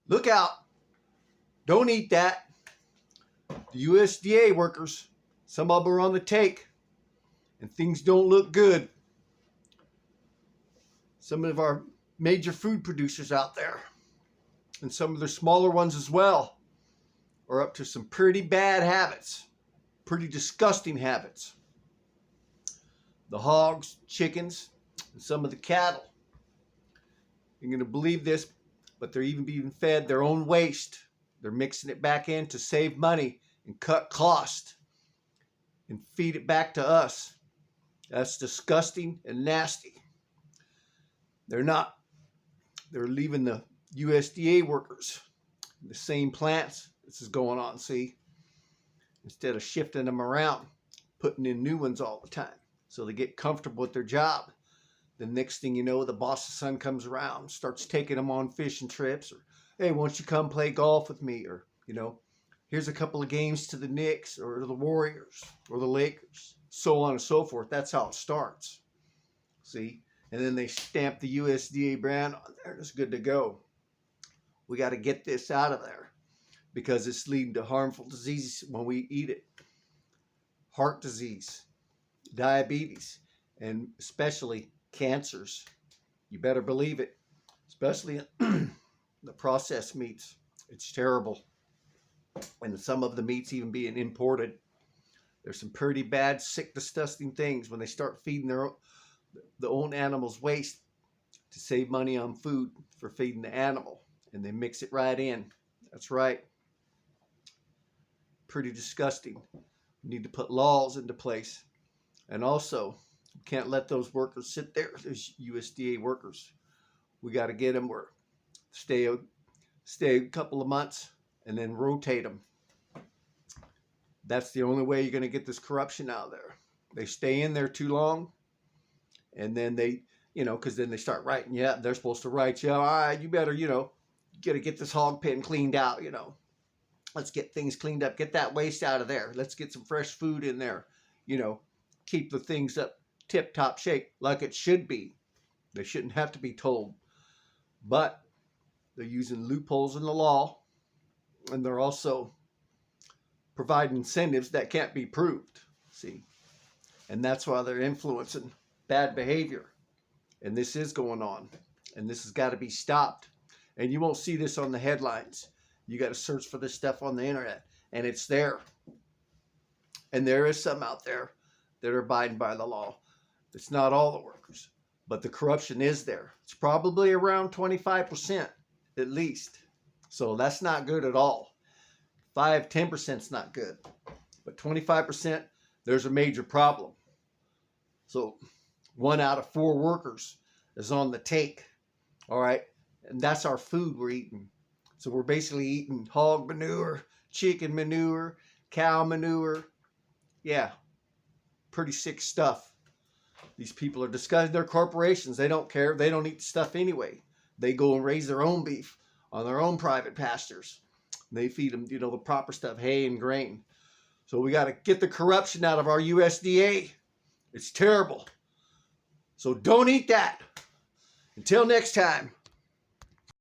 Look out. Don't eat that. The USDA workers, some of them are on the take, and things don't look good. Some of our major food producers out there, and some of the smaller ones as well, are up to some pretty bad habits, pretty disgusting habits. The hogs, chickens, and some of the cattle. You're going to believe this, but they're even being fed their own waste. They're mixing it back in to save money and cut cost and feed it back to us. That's disgusting and nasty. They're leaving the USDA workers in the same plants. This is going on, see? Instead of shifting them around, putting in new ones all the time so they get comfortable with their job. The next thing you know, the boss's son comes around, starts taking them on fishing trips, or, hey, won't you come play golf with me? Or, here's a couple of games to the Knicks or the Warriors or the Lakers, so on and so forth. That's how it starts. See? And then they stamp the USDA brand on there. It's good to go. We got to get this out of there because it's leading to harmful diseases when we eat it. Heart disease, diabetes, and especially cancers. You better believe it, especially in the processed meats. It's terrible. And some of the meats even being imported. There's some pretty bad, sick, disgusting things when they start feeding their own animals waste to save money on food for feeding the animal. And they mix it right in. That's right. Pretty disgusting. We need to put laws into place. And also, we can't let those workers sit there, those USDA workers. We got to get them where stay a couple of months and then rotate them. That's the only way you're going to get this corruption out there. They stay in there too long, and then they, because then they start writing you up. They're supposed to write you, all right, you better, got to get this hog pen cleaned out, Let's get things cleaned up. Get that waste out of there. Let's get some fresh food in there. Keep the things up tip-top shape like it should be. They shouldn't have to be told. But they're using loopholes in the law, and they're also providing incentives that can't be proved. See? And that's why they're influencing bad behavior. And this is going on. And this has got to be stopped. And you won't see this on the headlines. You got to search for this stuff on the internet, and it's there. And there is some out there that are abiding by the law. It's not all the workers, but the corruption is there. It's probably around 25% at least. So that's not good at all. 10% is not good, but 25%, there's a major problem. So 1 out of 4 workers is on the take. All right. And that's our food we're eating. So we're basically eating hog manure, chicken manure, cow manure. Yeah, pretty sick stuff. These people are disgusting. They're corporations. They don't care. They don't eat the stuff anyway. They go and raise their own beef on their own private pastures. They feed them, the proper stuff, hay and grain. So we got to get the corruption out of our USDA. It's terrible. So don't eat that. Until next time.